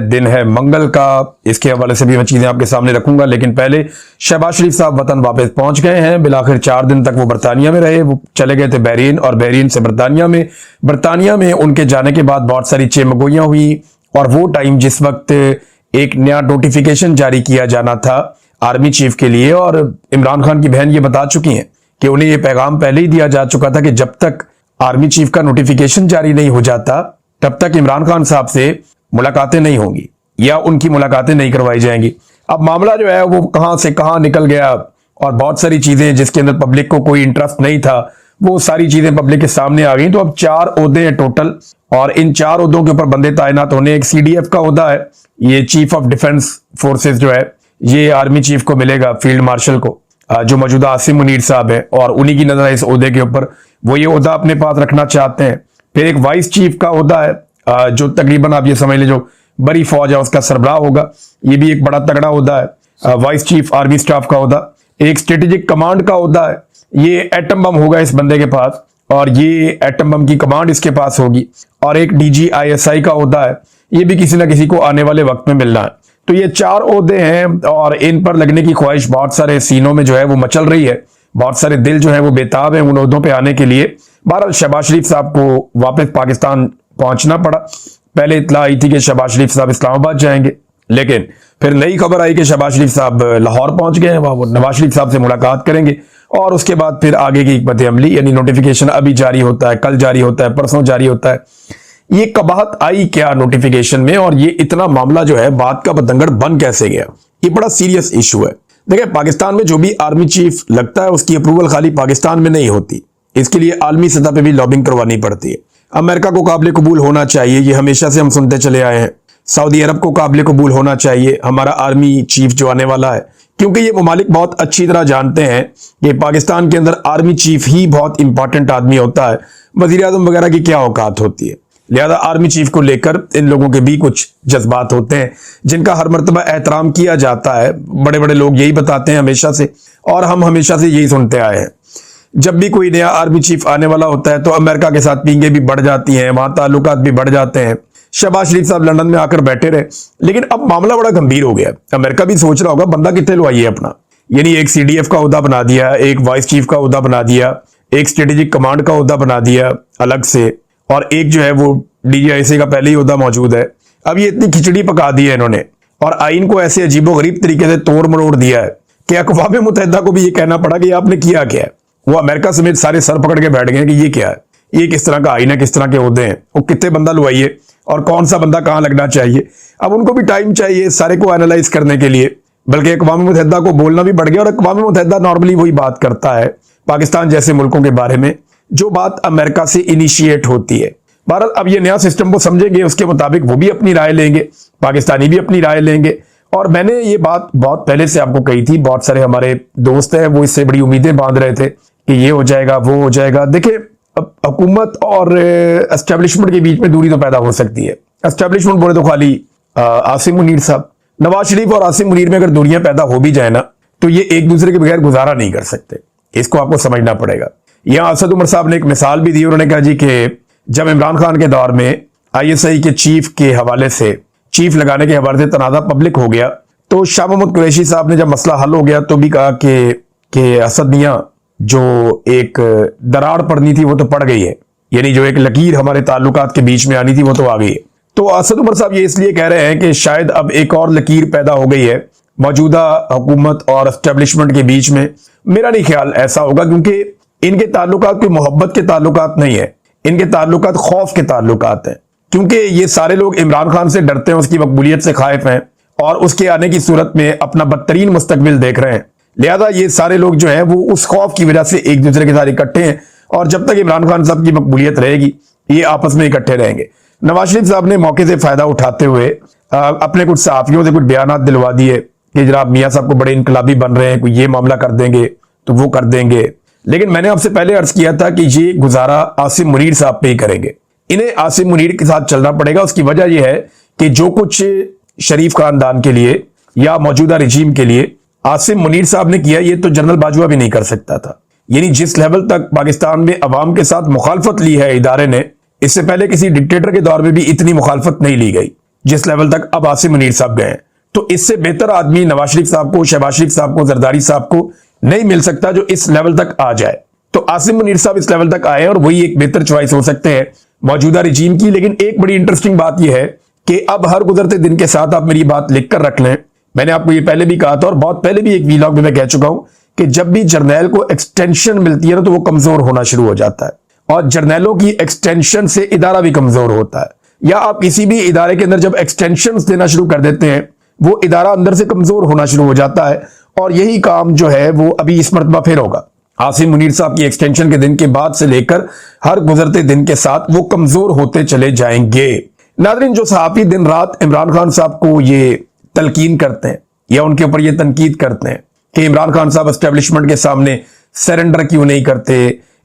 दिन है मंगल का, इसके हवाले से भी मैं चीजें आपके सामने रखूंगा। लेकिन पहले शहबाज शरीफ साहब वतन वापस पहुंच गए हैं। बिलाखिर 4 दिन तक वो बरतानिया में रहे। वो चले गए थे बहरीन और बहरीन से बरतानिया में उनके जाने के बाद बहुत सारी चेमगोइयां हुई। और वो टाइम जिस वक्त एक नया नोटिफिकेशन जारी किया जाना था आर्मी चीफ के लिए, और इमरान खान की बहन ये बता चुकी हैं कि उन्हें ये पैगाम पहले ही दिया जा चुका था कि जब तक आर्मी चीफ का नोटिफिकेशन जारी नहीं हो जाता तब तक इमरान खान साहब से मुलाकातें नहीं होंगी या उनकी मुलाकातें नहीं करवाई जाएंगी। अब मामला जो है वो कहां से कहां निकल गया, और बहुत सारी चीजें जिसके अंदर पब्लिक को कोई इंटरेस्ट नहीं था वो सारी चीजें पब्लिक के सामने आ गई। तो अब 4 ओहदे हैं टोटल, और इन 4 ओहदों के ऊपर बंदे तैनात होने। एक CDF का ओहदा है, ये चीफ ऑफ डिफेंस फोर्सेस जो है ये आर्मी चीफ को मिलेगा, फील्ड मार्शल को, जो मौजूदा आसिम मुनीर साहब है, और उन्हीं की नजर है इस ओहदे के ऊपर। वो ये ओहदा अपने पास रखना चाहते हैं। फिर एक वाइस चीफ का ओहदा है, जो तकरीबन आप ये समझ ले जो बड़ी फौज है उसका सरबराह होगा। ये भी एक बड़ा तगड़ा ओहदा है, वाइस चीफ आर्मी स्टाफ का ओहदा। एक स्ट्रेटेजिक कमांड का ओहदा है, ये एटम बम होगा इस बंदे के पास, और ये एटम बम की कमांड इसके पास होगी। और एक DGISI का ओहदा है, ये भी किसी ना किसी को आने वाले वक्त में मिलना है। तो ये 4 ओहदे हैं, और इन पर लगने की ख्वाहिश बहुत सारे सीनों में जो है वो मचल रही है। बहुत सारे दिल जो है वो बेताब है उन ओहदों पे आने के लिए। बहरहाल शहबाज शरीफ साहब को वापस पाकिस्तान पहुंचना पड़ा। पहले इत्तला आई थी कि शहबाज शरीफ साहब इस्लामाबाद जाएंगे, लेकिन फिर नई खबर आई कि शहबाज शरीफ साहब लाहौर पहुंच गए हैं, वहां वो नवाज शरीफ साहब से मुलाकात करेंगे। और उसके बाद फिर आगे की हिकमत अमली, यानी नोटिफिकेशन अभी जारी होता है, कल जारी होता है, परसों जारी होता है। ये कबाहत आई क्या नोटिफिकेशन में, और ये इतना मामला जो है बात का बतंगड़ बन कैसे गया, ये बड़ा सीरियस इशू है। देखिए, पाकिस्तान में जो भी आर्मी चीफ लगता है उसकी अप्रूवल खाली पाकिस्तान में नहीं होती, इसके लिए आलमी सतह पे भी लॉबिंग करवानी पड़ती है। अमेरिका को काबिल कबूल होना चाहिए, ये हमेशा से हम सुनते चले आए हैं। सऊदी अरब को काबिल कबूल होना चाहिए हमारा आर्मी चीफ जो आने वाला है, क्योंकि ये ममालिक बहुत अच्छी तरह जानते हैं कि पाकिस्तान के अंदर आर्मी चीफ ही बहुत इंपॉर्टेंट आदमी होता है, वजीर आजम वगैरह की क्या औकात होती है। लिहाजा आर्मी चीफ को लेकर इन लोगों के भी कुछ जज्बात होते हैं जिनका हर मर्तबा एहतराम किया जाता है। बड़े बड़े लोग यही बताते हैं हमेशा से, और हम हमेशा से यही सुनते आए हैं। जब भी कोई नया आर्मी चीफ आने वाला होता है तो अमेरिका के साथ पींगे भी बढ़ जाती हैं, वहां ताल्लुकात भी बढ़ जाते हैं। शहबाज शरीफ साहब लंदन में आकर बैठे रहे, लेकिन अब मामला बड़ा गंभीर हो गया। अमेरिका भी सोच रहा होगा बंदा कितने लुआइए अपना, यानी एक CDF का ओहदा बना दिया, एक वाइस चीफ का ओहदा बना दिया, एक स्ट्रेटेजिक कमांड का ओहदा बना दिया अलग से, और एक जो है वो DGISI का पहले ही ओहदा मौजूद है। अब ये इतनी खिचड़ी पका दी है इन्होंने, और आइन को ऐसे अजीबोगरीब तरीके से तोड़ मरोड़ दिया है कि अक़वाम मुत्तहिदा को भी ये कहना पड़ा कि आपने किया क्या है। वो अमेरिका समेत सारे सर पकड़ के बैठ गए कि ये क्या है, ये किस तरह का आइन है, किस तरह के ओहदे हैं, वो कितने बंदा लुआइए और कौन सा बंदा कहां लगना चाहिए। अब उनको भी टाइम चाहिए सारे को एनालाइज करने के लिए, बल्कि अक़वाम मुत्तहिदा को बोलना भी बढ़ गया। और अक़वाम मुत्तहिदा नॉर्मली वही बात करता है पाकिस्तान जैसे मुल्कों के बारे में जो बात अमेरिका से इनिशिएट होती है। बहरहाल अब ये नया सिस्टम वो समझेंगे, उसके मुताबिक वो भी अपनी राय लेंगे, पाकिस्तानी भी अपनी राय लेंगे। और मैंने ये बात बहुत पहले से आपको कही थी, बहुत सारे हमारे दोस्त हैं वो इससे बड़ी उम्मीदें बांध रहे थे कि ये हो जाएगा वो हो जाएगा। देखिए, अब हुकूमत और एस्टेब्लिशमेंट के बीच में दूरी तो पैदा हो सकती है। एस्टेब्लिशमेंट बोले तो खाली आसिम मुनीर साहब, नवाज शरीफ और आसिम मुनीर में अगर दूरियां पैदा हो भी जाए ना तो ये एक दूसरे के बगैर गुजारा नहीं कर सकते, इसको आपको समझना पड़ेगा। यहां असद उमर साहब ने एक मिसाल भी दी, उन्होंने कहा जी कि जब इमरान खान के दौर में ISI के चीफ के हवाले से, चीफ लगाने के हवाले से तनाज़ा पब्लिक हो गया, तो शाह महमूद कुरैशी साहब ने जब मसला हल हो गया तो भी कहा कि असद मियां जो एक दरार पड़नी थी वो तो पड़ गई है, यानी जो एक लकीर हमारे ताल्लुकात के बीच में आनी थी वो तो आ गई है। तो असद उमर साहब ये इसलिए कह रहे हैं कि शायद अब एक और लकीर पैदा हो गई है मौजूदा हुकूमत और एस्टेब्लिशमेंट के बीच में। मेरा नहीं ख्याल ऐसा होगा, क्योंकि इनके ताल्लुकात कोई मोहब्बत के ताल्लुकात नहीं है, इनके ताल्लुकात खौफ के ताल्लुकात हैं। क्योंकि ये सारे लोग इमरान खान से डरते हैं, उसकी मकबूलियत से खाइफ हैं, और उसके आने की सूरत में अपना बदतरीन मुस्तकबिल देख रहे हैं। लिहाजा ये सारे लोग जो हैं वो उस खौफ की वजह से एक दूसरे के साथ इकट्ठे हैं, और जब तक इमरान खान साहब की मकबूलियत रहेगी ये आपस में इकट्ठे रहेंगे। नवाज शरीफ साहब ने मौके से फायदा उठाते हुए अपने कुछ सहाफियों से कुछ बयान दिलवा दिए कि जनाब मियाँ साहब को बड़े इनकलाबी बन रहे हैं, कोई ये मामला कर देंगे तो वो कर देंगे। लेकिन मैंने आपसे पहले अर्ज किया था कि ये गुजारा आसिम मुनीर साहब पे ही करेंगे, इन्हें आसिम मुनीर के साथ चलना पड़ेगा। उसकी वजह यह है कि जो कुछ शरीफ खानदान के लिए या मौजूदा रिजीम के लिए आसिम मुनीर साहब ने किया, ये तो जनरल बाजवा भी नहीं कर सकता था। यानी जिस लेवल तक पाकिस्तान में अवाम के साथ मुखालफत ली है इदारे ने, इससे पहले किसी डिक्टेटर के दौर में भी इतनी मुखालफत नहीं ली गई जिस लेवल तक अब आसिम मुनीर साहब गए हैं। तो इससे बेहतर आदमी नवाज शरीफ साहब को, शहबाज शरीफ साहब को, जरदारी साहब को नहीं मिल सकता जो इस लेवल तक आ जाए। तो आसिम मुनीर साहब इस लेवल तक आए और वही एक बेहतर चॉइस हो सकते हैं मौजूदा रिजीम की। लेकिन एक बड़ी इंटरेस्टिंग बात यह है कि अब हर गुजरते दिन के साथ आप मेरी बात लिखकर रख लें, मैंने आपको ये पहले भी कहा था और बहुत पहले भी एक वीलॉग में मैं कह चुका हूं कि जब भी जर्नैल को एक्सटेंशन मिलती है ना तो वो कमजोर होना शुरू हो जाता है, और जर्नैलों की एक्सटेंशन से इदारा भी कमजोर होता है। या आप किसी भी इदारे के अंदर जब एक्सटेंशन देना शुरू कर देते हैं वो इदारा अंदर से कमजोर होना शुरू हो जाता है, और यही काम जो है वो अभी इस मरतबा फिर होगा। आसिम मुनीर साहब की एक्सटेंशन के दिन के बाद से लेकर हर गुजरते दिन के साथ वो कमजोर होते चले जाएंगे। नाज़रीन, जो सहाफी दिन रात इमरान खान साहब को ये तलकीन करते हैं या उनके ऊपर ये तनकीद करते हैं कि इमरान खान साहब एस्टेब्लिशमेंट के सामने सरेंडर क्यों नहीं करते,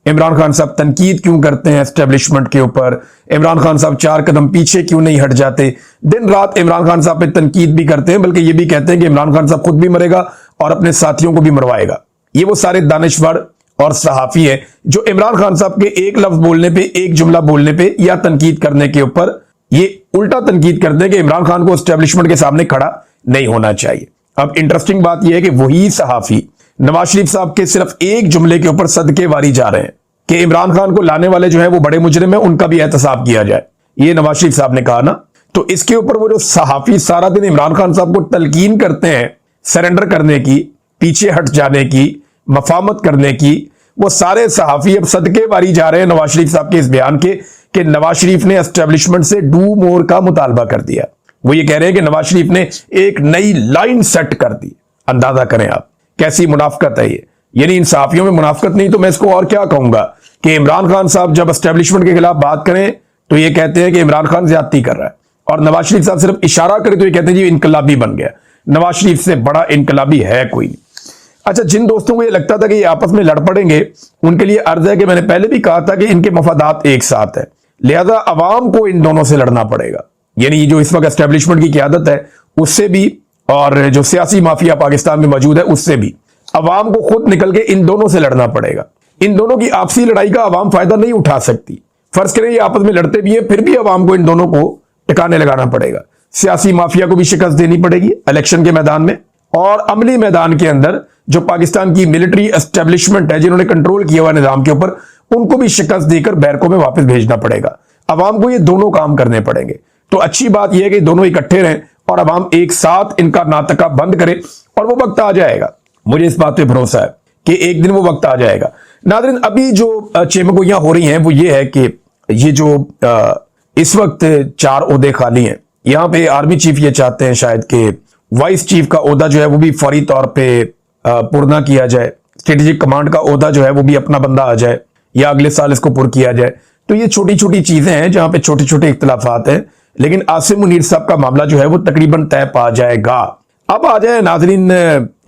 इमरान खान साहब तनकीद क्यों करते हैं एस्टेब्लिशमेंट के ऊपर, इमरान खान साहब 4 कदम पीछे क्यों नहीं हट जाते, दिन रात इमरान खान साहब पे तनकीद भी करते हैं, बल्कि ये भी कहते हैं कि इमरान खान साहब खुद भी मरेगा और अपने साथियों को भी मरवाएगा। ये वो सारे दानिशवर और सहाफी है जो इमरान खान साहब के एक लफ्ज बोलने पे, एक जुमला बोलने पे या तनकीद करने के ऊपर ये उल्टा तनकीद करते हैं कि इमरान खान को एस्टेब्लिशमेंट के सामने खड़ा नहीं होना चाहिए। अब इंटरेस्टिंग बात यह है कि वही सहाफी नवाज शरीफ साहब के सिर्फ एक जुमले के ऊपर सदके वारी जा रहे हैं कि इमरान खान को लाने वाले जो है वो बड़े मुजरिम है, उनका भी एहतसाब किया जाए। ये नवाज शरीफ साहब ने कहा ना, तो इसके ऊपर वो जो सहाफी सारा दिन इमरान खान साहब को तलकीन करते हैं सरेंडर करने की, पीछे हट जाने की, मफामत करने की, वो सारे सहाफी अब सदके वारी जा रहे हैं नवाज शरीफ साहब के इस बयान के कि नवाज शरीफ ने एस्टेब्लिशमेंट से डू मोर का मुतालबा कर दिया। वो ये कह रहे हैं कि नवाज शरीफ ने एक नई लाइन सेट कर दी। अंदाजा करें आप कैसी मुनाफकत है ये, यानी इन सहाफियों में मुनाफकत नहीं तो मैं इसको और क्या कहूंगा कि इमरान खान साहब जब एस्टेब्लिशमेंट के खिलाफ बात करें तो ये कहते हैं कि इमरान खान ज्यादती कर रहा है, और नवाज शरीफ साहब सिर्फ इशारा करे तो ये कहते हैं जी इनकलाबी बन गया। नवाज शरीफ से बड़ा इनकलाबी है कोई नहीं। अच्छा, जिन दोस्तों को ये लगता था कि ये आपस में लड़ पड़ेंगे उनके लिए अर्ज है कि मैंने पहले भी कहा था कि इनके मफादात एक साथ है, लिहाजा अवाम को इन दोनों से लड़ना पड़ेगा। यानी जो इस वक्त एस्टेब्लिशमेंट की क़यादत है उससे भी, और जो सियासी माफिया पाकिस्तान में मौजूद है उससे भी, अवाम को खुद निकल के इन दोनों से लड़ना पड़ेगा। इन दोनों की आपसी लड़ाई का अवाम फायदा नहीं उठा सकती। फर्ज करें ये आपस में लड़ते भी है, फिर भी अवाम को इन दोनों को टिकाने लगाना पड़ेगा। सियासी माफिया को भी शिकस्त देनी पड़ेगी इलेक्शन के मैदान में, और अमली मैदान के अंदर जो पाकिस्तान की मिलिट्री एस्टेब्लिशमेंट है जिन्होंने कंट्रोल किया हुआ निजाम के ऊपर, उनको भी शिकस्त देकर बैरकों में वापस भेजना पड़ेगा। अवाम को ये दोनों काम करने पड़ेंगे। तो अच्छी बात यह है कि दोनों इकट्ठे रहें और अवाम एक साथ इनका नाटका बंद करे, और वो वक्त आ जाएगा। मुझे इस बात पे भरोसा है कि एक दिन वो वक्त आ जाएगा। नाज़रीन, अभी जो चेमगोइयां हो रही हैं वो ये है कि ये जो इस वक्त 4 ओहदे खाली हैं, यहां पे आर्मी चीफ ये चाहते हैं शायद कि वाइस चीफ का ओहदा जो है वो भी फौरी तौर पे पुर ना किया जाए, स्ट्रेटेजिक कमांड का ओहदा जो है वो भी अपना बंदा आ जाए या अगले साल इसको पुर किया जाए। तो ये छोटी छोटी चीजें हैं जहां पे छोटे छोटे इख्तलाफात हैं, लेकिन आसिम मुनीर साहब का मामला जो है वो तकरीबन तय पा जाएगा। अब आ जाए नाजरीन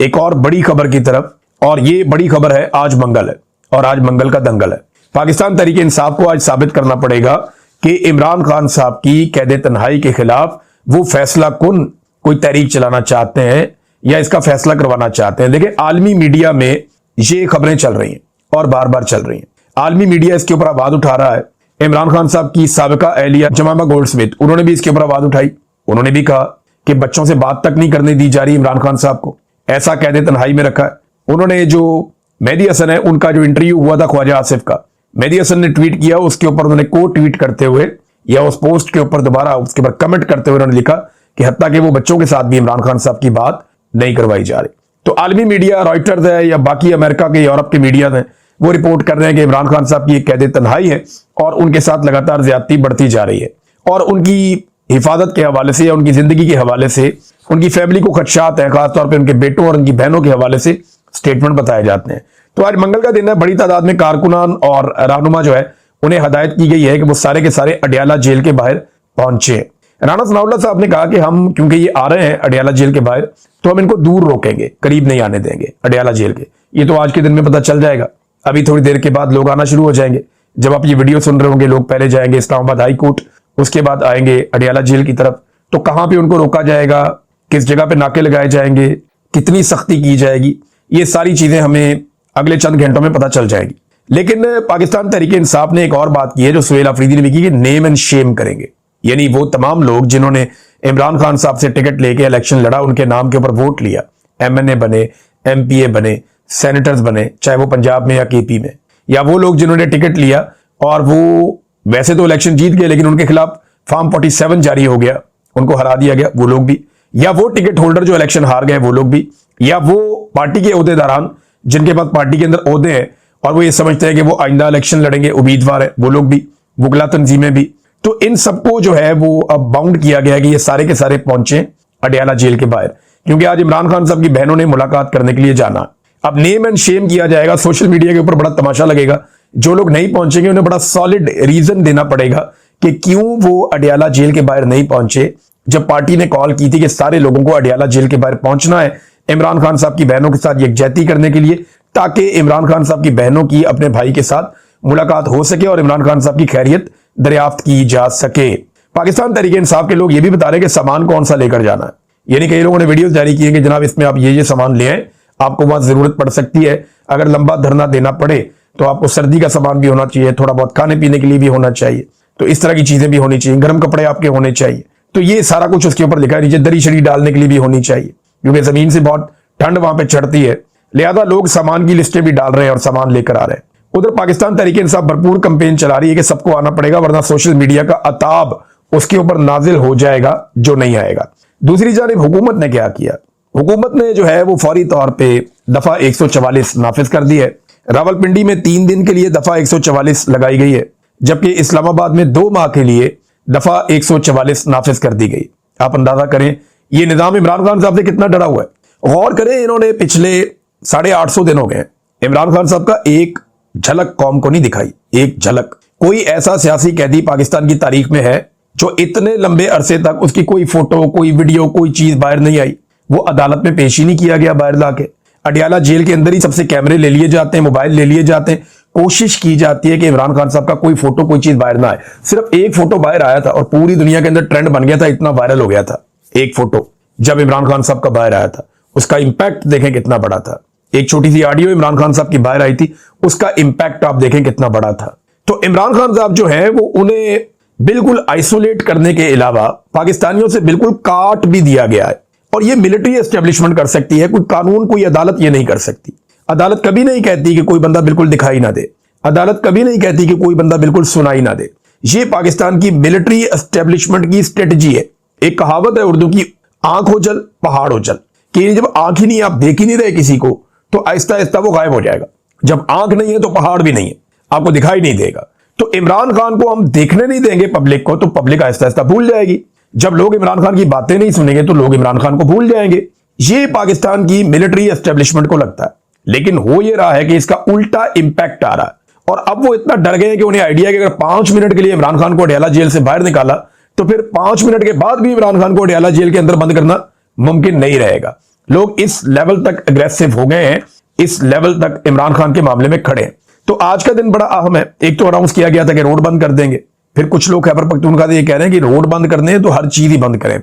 एक और बड़ी खबर की तरफ, और ये बड़ी खबर है आज मंगल है, और आज मंगल का दंगल है। पाकिस्तान तहरीक इंसाफ को आज साबित करना पड़ेगा कि इमरान खान साहब की कैद तन्हाई के खिलाफ वो फैसला कुन कोई तहरीक चलाना चाहते हैं या इसका फैसला करवाना चाहते हैं। देखिए, आलमी मीडिया में ये खबरें चल रही हैं और बार बार चल रही हैं। आलमी मीडिया इसके ऊपर आवाज उठा रहा है। इमरान खान साहब की साबिका एहलिया जमामा गोल्डस्मिथ, उन्होंने भी इसके ऊपर आवाज उठाई। उन्होंने भी कहा कि बच्चों से बात तक नहीं करने दी जा रही इमरान खान साहब को, ऐसा कैद तन्हाई में रखा है। उन्होंने जो मेहदी हसन है उनका जो इंटरव्यू हुआ था ख्वाजा आसिफ का, मेहदी हसन ने ट्वीट किया, उसके ऊपर उन्होंने को ट्वीट करते हुए या उस पोस्ट के ऊपर दोबारा उसके ऊपर कमेंट करते हुए उन्होंने लिखा कि हत्ता कि वो बच्चों के साथ भी इमरान खान साहब की बात नहीं करवाई जा रही। तो आलमी मीडिया, रॉयटर्स है या बाकी अमेरिका के, यूरोप के मीडिया हैं, वो रिपोर्ट कर रहे हैं कि इमरान खान साहब की एक कैद तन्हाई है और उनके साथ लगातार ज्यादती बढ़ती जा रही है, और उनकी हिफाजत के हवाले से या उनकी जिंदगी के हवाले से उनकी फैमिली को खदशात हैं, खासतौर पर उनके बेटों और उनकी बहनों के हवाले से स्टेटमेंट बताए जाते हैं। तो आज मंगल का दिन है, बड़ी तादाद में कारकुनान और रहनुमा जो है उन्हें हदायत की गई है कि वो सारे के सारे अडियाला जेल के बाहर पहुंचे। राणा सनाउल्लाह साहब ने कहा कि हम क्योंकि ये आ रहे हैं अडियाला जेल के बाहर तो हम इनको दूर रोकेंगे, करीब नहीं आने देंगे अडियाला जेल के। ये तो आज के दिन में पता चल जाएगा। अभी थोड़ी देर के बाद लोग आना शुरू हो जाएंगे। जब आप ये वीडियो सुन रहे होंगे, लोग पहले जाएंगे इस्लामाबाद हाई कोर्ट, उसके बाद आएंगे अडियाला जेल की तरफ। तो कहां पे उनको रोका जाएगा, किस जगह पे नाके लगाए जाएंगे, कितनी सख्ती की जाएगी, ये सारी चीजें हमें अगले चंद घंटों में पता चल जाएगी। लेकिन पाकिस्तान तहरीक इंसाफ ने एक और बात की है जो सुहेल अफरीदी ने भी की कि नेम एंड शेम करेंगे। यानी वो तमाम लोग जिन्होंने इमरान खान साहब से टिकट लेके इलेक्शन लड़ा, उनके नाम के ऊपर वोट लिया, एमएनए बने, एमपीए बने, सेनेटर्स बने, चाहे वो पंजाब में या केपी में, या वो लोग जिन्होंने टिकट लिया और वो वैसे तो इलेक्शन जीत गए लेकिन उनके खिलाफ फॉर्म 47 जारी हो गया, उनको हरा दिया गया, वो लोग भी, या वो टिकट होल्डर जो इलेक्शन हार गए वो लोग भी, या वो पार्टी के ओहदेदारान जिनके पास पार्टी के अंदर ओहदे हैं और वो ये समझते हैं कि वो आइंदा इलेक्शन लड़ेंगे, उम्मीदवार है, वो लोग भी, वुकला तंजीमें भी। तो इन सबको जो है वो अब बाउंड किया गया कि ये सारे के सारे पहुंचे अडयाला जेल के बाहर, क्योंकि आज इमरान खान साहब की बहनों ने मुलाकात करने के लिए जाना। अब नेम एंड शेम किया जाएगा, सोशल मीडिया के ऊपर बड़ा तमाशा लगेगा। जो लोग नहीं पहुंचेंगे उन्हें बड़ा सॉलिड रीजन देना पड़ेगा कि क्यों वो अडयाला जेल के बाहर नहीं पहुंचे, जब पार्टी ने कॉल की थी कि सारे लोगों को अडयाला जेल के बाहर पहुंचना है इमरान खान साहब की बहनों के साथ यकजहती करने के लिए, ताकि इमरान खान साहब की बहनों की अपने भाई के साथ मुलाकात हो सके और इमरान खान साहब की खैरियत दरियाफ्त की जा सके। पाकिस्तान तहरीक इंसाफ के लोग ये भी बता रहे हैं कि सामान कौन सा लेकर जाना है, यानी कई लोगों ने वीडियोस जारी किए कि जनाब इसमें आप ये सामान ले आए, आपको वहां जरूरत पड़ सकती है, अगर लंबा धरना देना पड़े तो आपको सर्दी का सामान भी होना चाहिए, थोड़ा बहुत खाने पीने के लिए भी होना चाहिए, तो इस तरह की चीजें भी होनी चाहिए, गर्म कपड़े आपके होने चाहिए। तो ये सारा कुछ उसके ऊपर लिखा है, नीचे दरी शरी डालने के लिए भी होनी चाहिए, क्योंकि जमीन से बहुत ठंड वहां पे चढ़ती है, लिहाजा लोग सामान की लिस्टें भी डाल रहे हैं और सामान लेकर आ रहे हैं। उधर पाकिस्तान तहरीक इंसाफ भरपूर कंपेन चला रही है कि सबको आना पड़ेगा वरना सोशल मीडिया का अताब उसके ऊपर नाजिल हो जाएगा जो नहीं आएगा। दूसरी जानिब हुकूमत ने क्या किया, हुकूमत ने जो है वो फौरी तौर पे दफा 144 नाफिज कर दी है। रावलपिंडी में 3 दिन के लिए दफा 144 लगाई गई है, जबकि इस्लामाबाद में 2 माह के लिए दफा 144 नाफिज कर दी गई। आप अंदाजा करें ये निजाम इमरान खान साहब से कितना डरा हुआ है। गौर करें, इन्होंने पिछले 850 दिन हो गए इमरान खान साहब का एक झलक कौम को नहीं दिखाई, एक झलक। कोई ऐसा सियासी कैदी पाकिस्तान की तारीख में है जो इतने लंबे अरसे तक उसकी कोई फोटो, कोई वीडियो, कोई चीज बाहर नहीं आई, वो अदालत में पेश ही नहीं किया गया बाहर लाके। अडयाला जेल के अंदर ही सबसे कैमरे ले लिए जाते हैं, मोबाइल ले लिए जाते हैं, कोशिश की जाती है कि इमरान खान साहब का कोई फोटो, कोई चीज बाहर ना आए। सिर्फ एक फोटो बाहर आया था और पूरी दुनिया के अंदर ट्रेंड बन गया था, इतना वायरल हो गया था एक फोटो जब इमरान खान साहब का बाहर आया था। उसका इंपैक्ट देखें कितना बड़ा था। एक छोटी सी ऑडियो इमरान खान साहब की बाहर आई थी, उसका इंपैक्ट आप देखें कितना बड़ा था। तो इमरान खान साहब जो है वो उन्हें बिल्कुल आइसोलेट करने के अलावा पाकिस्तानियों से बिल्कुल काट भी दिया गया है, और ये मिलिट्री एस्टेब्लिशमेंट कर सकती है, कोई कानून, कोई अदालत ये नहीं कर सकती। अदालत कभी नहीं कहती कि कोई बंदा बिल्कुल दिखाई ना दे, अदालत कभी नहीं कहती कि कोई बंदा बिल्कुल सुनाई ना दे। ये पाकिस्तान की मिलिट्री एस्टेब्लिशमेंट की स्ट्रेटजी है। एक कहावत है उर्दू की, आंख हो जल पहाड़ हो जल, कि जब आंख ही नहीं, आप देख ही नहीं रहे किसी को, तो आहिस्ता आहिस्ता वो गायब हो जाएगा। जब आंख नहीं है तो पहाड़ भी नहीं है, आपको दिखाई नहीं देगा। तो इमरान खान को हम देखने नहीं देंगे पब्लिक को, तो पब्लिक आहिस्ता आहिस्ता भूल जाएगी। जब लोग इमरान खान की बातें नहीं सुनेंगे तो लोग इमरान खान को भूल जाएंगे। ये पाकिस्तान की मिलिट्री एस्टेब्लिशमेंट को लगता है, लेकिन हो ये रहा है कि इसका उल्टा इंपैक्ट आ रहा है। और अब वो इतना डर गए हैं कि उन्हें आइडिया है कि अगर 5 मिनट के लिए इमरान खान को अडयाला जेल से बाहर निकाला तो फिर 5 मिनट के बाद भी इमरान खान को अडयाला जेल के अंदर बंद करना मुमकिन नहीं रहेगा। लोग इस लेवल तक अग्रेसिव हो गए हैं, इस लेवल तक इमरान खान के मामले में खड़े हैं। तो आज का दिन बड़ा अहम है। एक तो अनाउंस किया गया था कि रोड बंद कर देंगे, फिर कुछ लोग खैबर पख्तूनख्वा से ये कह रहे हैं कि रोड बंद करने हैं तो हर चीज ही बंद करें,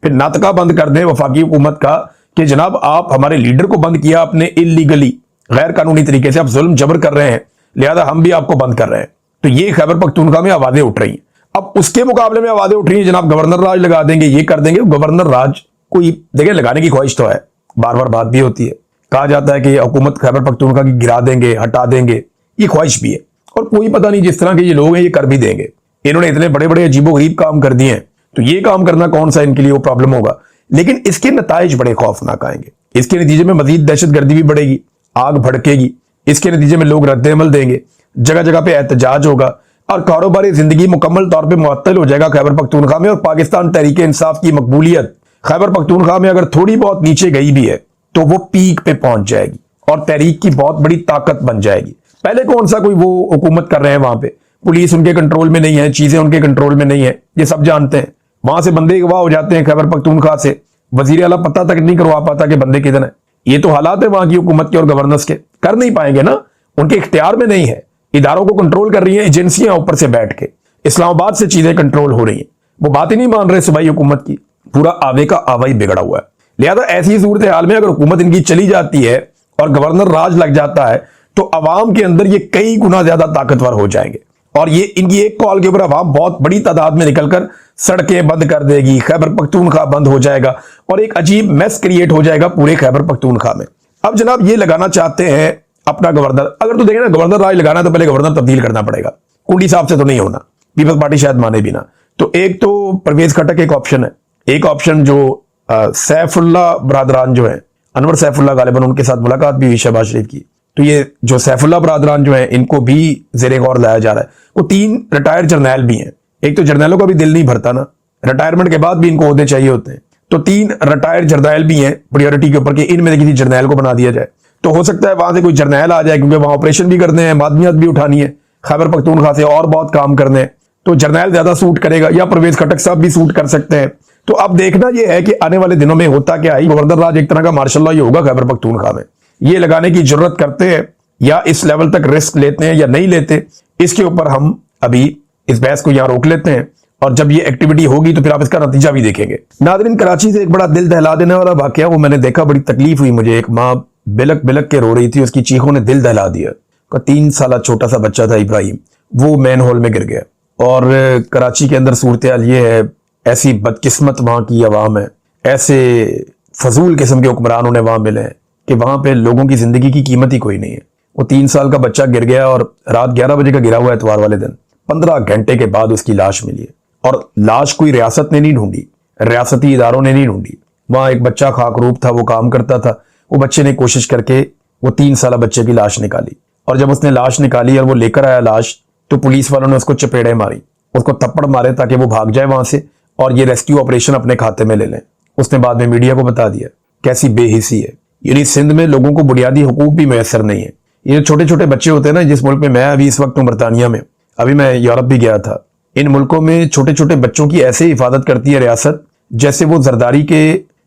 फिर नाटका बंद कर दें वफाकी हुकूमत का कि जनाब आप हमारे लीडर को बंद किया आपने इलीगली, गैर कानूनी तरीके से, आप जुल्म जबर कर रहे हैं, लिहाजा हम भी आपको बंद कर रहे हैं। तो ये खैबर पख्तूनख्वा में आवाजें उठ रही हैं। अब उसके मुकाबले में आवाजें उठ रही हैं जनाब गवर्नर राज लगा देंगे, ये कर देंगे। गवर्नर राज कोई देखिए लगाने की ख्वाहिश तो है, बार बार बात भी होती है, कहा जाता है कि हुकूमत खैबर पख्तूनख्वा की गिरा देंगे, हटा देंगे, ये ख्वाहिश भी है। और कोई पता नहीं जिस तरह के ये लोग हैं ये कर भी देंगे। इन्होंने इतने बड़े बड़े अजीबोगरीब काम कर दिए हैं, तो ये काम करना कौन सा इनके लिए वो प्रॉब्लम होगा। लेकिन इसके नताइज बड़े खौफनाक आएंगे। इसके नतीजे में मजीद दहशतगर्दी भी बढ़ेगी, आग भड़केगी। इसके नतीजे में लोग रद्द-ए-अमल देंगे, जगह जगह पे एहतजाज होगा और कारोबारी जिंदगी मुकम्मल तौर पे मुअत्तल हो जाएगा खैबर पख्तूनख्वा में। और पाकिस्तान तहरीक इंसाफ की मकबूलियत खैबर पख्तूनख्वा में अगर थोड़ी बहुत नीचे गई भी है तो वो पीक पे पहुंच जाएगी और तहरीक की बहुत बड़ी ताकत बन जाएगी। पहले कौन सा कोई वो हुकूमत कर रहे हैं, वहां पे पुलिस उनके कंट्रोल में नहीं है, चीजें उनके कंट्रोल में नहीं है, ये सब जानते हैं। वहां से बंदे गवाह हो जाते हैं खैबर पख्तूनख्वा से, वजीर आला पता तक नहीं करवा पाता कि बंदे किधर है। ये तो हालात है वहां की हुकूमत के और गवर्नर्स के, कर नहीं पाएंगे ना, उनके इख्तियार में नहीं है। इदारों को कंट्रोल कर रही है एजेंसियां ऊपर से बैठ के, इस्लामाबाद से चीजें कंट्रोल हो रही है, वो बात ही नहीं मान रहे सूबाई हुकूमत की। पूरा आवे का आवा ही बिगड़ा हुआ है। लिहाजा ऐसी सूरत हाल में अगर हुकूमत इनकी चली जाती है और गवर्नर राज लग जाता है तो अवाम के अंदर ये कई गुना ज्यादा ताकतवर हो जाएंगे। और ये इनकी एक कॉल के ऊपर अवाम बहुत बड़ी तादाद में निकलकर सड़कें बंद कर देगी, खैबर पख्तूनख्वा बंद हो जाएगा और एक अजीब मैस क्रिएट हो जाएगा पूरे खैबर पख्तूनख्वा में। अब जनाब ये लगाना चाहते हैं अपना गवर्नर। अगर तो देखें ना गवर्नर राज लगाना तो पहले गवर्नर तब्दील करना पड़ेगा, कुंडी साहब से तो नहीं होना, पीपल्स पार्टी शायद माने भी ना। तो एक तो परवेज खटक एक ऑप्शन है, एक ऑप्शन जो सैफुल्ला बरादरान जो है, अनवर सैफुल्ला गालिबन उनके साथ मुलाकात भी हुई शहबाज शरीफ की, तो ये जो सैफुल्ला बरादरान जो है इनको भी ज़ेरे गौर लाया जा रहा है। वो 3 रिटायर्ड जर्नैल भी हैं, एक तो जर्नैलों का भी दिल नहीं भरता ना, रिटायरमेंट के बाद भी इनको ओहदे चाहिए होते हैं, तो 3 रिटायर्ड जर्नैल भी हैं प्रायोरिटी के ऊपर कि इनमें से किसी जर्नैल को बना दिया जाए। तो हो सकता है वहां से कोई जर्नैल आ जाए, क्योंकि वहां ऑपरेशन भी करने हैं, मादनियत भी उठानी है, खैबर पख्तूनख्वा से और बहुत काम करने हैं, तो जर्नैल ज्यादा सूट करेगा, या परवेज खटक साहब भी सूट कर सकते हैं। तो अब देखना यह है कि आने वाले दिनों में होता क्या है। गवर्नर राज एक तरह का मार्शल लॉ ही होगा खैबर पख्तूनख्वा में, ये लगाने की जरूरत करते हैं या इस लेवल तक रिस्क लेते हैं या नहीं लेते, इसके ऊपर हम अभी इस बहस को यहां रोक लेते हैं, और जब ये एक्टिविटी होगी तो फिर आप इसका नतीजा भी देखेंगे। नादरीन, कराची से एक बड़ा दिल दहला देने वाला वाकया वो मैंने देखा, बड़ी तकलीफ हुई मुझे। एक माँ बिलक बिलक के रो रही थी, उसकी चीखों ने दिल दहला दिया। का 3 साल छोटा सा बच्चा था इब्राहिम, वो मैन होल में गिर गया। और कराची के अंदर सूरत हाल ये है, ऐसी बदकिस्मत वहां की अवाम है, ऐसे फजूल किस्म के हुक्मरान उन्हें वहां मिले हैं कि वहां पे लोगों की जिंदगी की कीमत ही कोई नहीं है। वो 3 साल का बच्चा गिर गया और रात 11 बजे का गिरा हुआ एतवार वाले दिन, 15 घंटे के बाद उसकी लाश मिली है। और लाश कोई रियासत ने नहीं ढूंढी, रियासती इदारों ने नहीं ढूंढी, वहां एक बच्चा खाकरूप था, वो काम करता था, वो बच्चे ने कोशिश करके वो 3 साल बच्चे की लाश निकाली। और जब उसने लाश निकाली और वो लेकर आया लाश, तो पुलिस वालों ने उसको चपेड़े मारी, उसको थप्पड़ मारे ताकि वो भाग जाए वहां से और ये रेस्क्यू ऑपरेशन अपने खाते में ले लें। उसने बाद में मीडिया को बता दिया। कैसी बेहिसी है। यानी सिंध में लोगों को बुनियादी हुकूक भी मैसर नहीं है। ये छोटे छोटे बच्चे होते हैं ना, जिस मुल्क में मैं अभी इस वक्त हूँ बरतानिया में, अभी मैं यूरोप भी गया था, इन मुल्कों में छोटे छोटे बच्चों की ऐसे हिफाजत करती है रियासत जैसे वो जरदारी के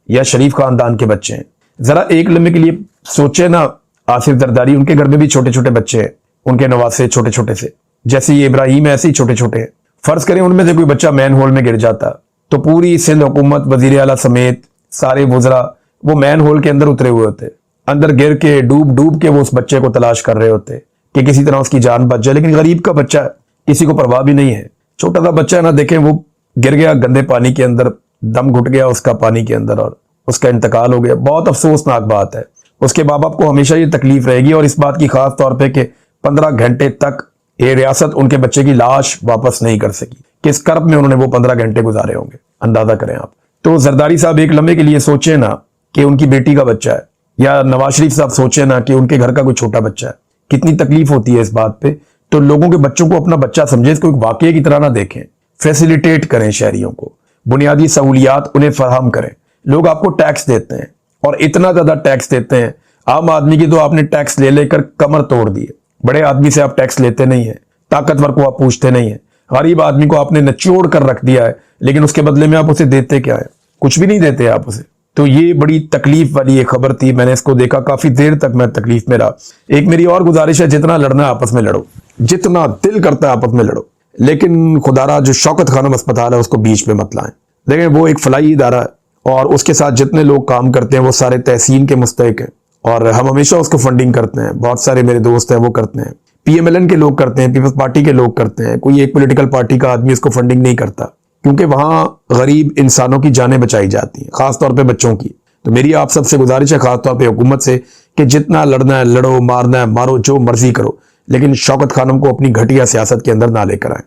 या शरीफ खानदान के बच्चे हैं। जरा एक लम्हे के लिए सोचे ना, आसिफ जरदारी, उनके घर में भी छोटे छोटे बच्चे हैं, उनके नवासे छोटे छोटे से, जैसे ये इब्राहिम ऐसे ही छोटे छोटे हैं। फर्ज करें उनमें से कोई बच्चा मैन होल में गिर जाता तो पूरी सिंध हुकूमत, वजीर आला समेत सारे वुजरा वो मैन होल के अंदर उतरे हुए होते, अंदर गिर के डूब डूब के वो उस बच्चे को तलाश कर रहे होते कि किसी तरह उसकी जान बच जाए। लेकिन गरीब का बच्चा है, किसी को परवाह भी नहीं है, छोटा सा बच्चा है ना, देखें वो गिर गया गंदे पानी के अंदर, दम घुट गया उसका पानी के अंदर और उसका इंतकाल हो गया। बहुत अफसोसनाक बात है। उसके माँ बाप को हमेशा ये तकलीफ रहेगी और इस बात की खास तौर पे कि 15 घंटे तक ये रियासत उनके बच्चे की लाश वापस नहीं कर सकी। किस कर्ब में उन्होंने वो 15 घंटे गुजारे होंगे, अंदाजा करें आप। तो जरदारी साहब एक लम्हे के लिए सोचे ना कि उनकी बेटी का बच्चा है, या नवाज शरीफ साहब सोचे ना कि उनके घर का कोई छोटा बच्चा है। कितनी तकलीफ होती है इस बात पे। तो लोगों के बच्चों को अपना बच्चा समझे, इसको एक वाकये की तरह ना देखें, फैसिलिटेट करें, शहरियों को बुनियादी सहूलियात उन्हें फराहम करें। लोग आपको टैक्स देते हैं और इतना ज्यादा टैक्स देते हैं, आम आदमी की तो आपने टैक्स ले लेकर कमर तोड़ दी है। बड़े आदमी से आप टैक्स लेते नहीं है, ताकतवर को आप पूछते नहीं है, गरीब आदमी को आपने निचोड़ कर रख दिया है, लेकिन उसके बदले में आप उसे देते क्या है? कुछ भी नहीं देते आप उसे। तो ये बड़ी तकलीफ वाली एक खबर थी, मैंने इसको देखा, काफी देर तक मैं तकलीफ में रहा। एक मेरी और गुजारिश है, जितना लड़ना है आपस में लड़ो, जितना दिल करता है आपस में लड़ो, लेकिन खुदारा जो शौकत खानम अस्पताल है उसको बीच में मत लाएं। देखें वो एक फलाई इदारा है और उसके साथ जितने लोग काम करते हैं वो सारे तहसीन के मुस्तहिक हैं और हम हमेशा उसको फंडिंग करते हैं। बहुत सारे मेरे दोस्त हैं वो करते हैं, PMLN के लोग करते हैं, पीपल्स पार्टी के लोग करते हैं, कोई एक पॉलिटिकल पार्टी का आदमी इसको फंडिंग नहीं करता, क्योंकि वहां गरीब इंसानों की जानें बचाई जाती हैं, खासतौर पे बच्चों की। तो मेरी आप सबसे गुजारिश है, खासतौर पे हुकूमत से, कि जितना लड़ना है लड़ो, मारना है मारो, जो मर्जी करो, लेकिन शौकत खानम को अपनी घटिया सियासत के अंदर ना लेकर आए।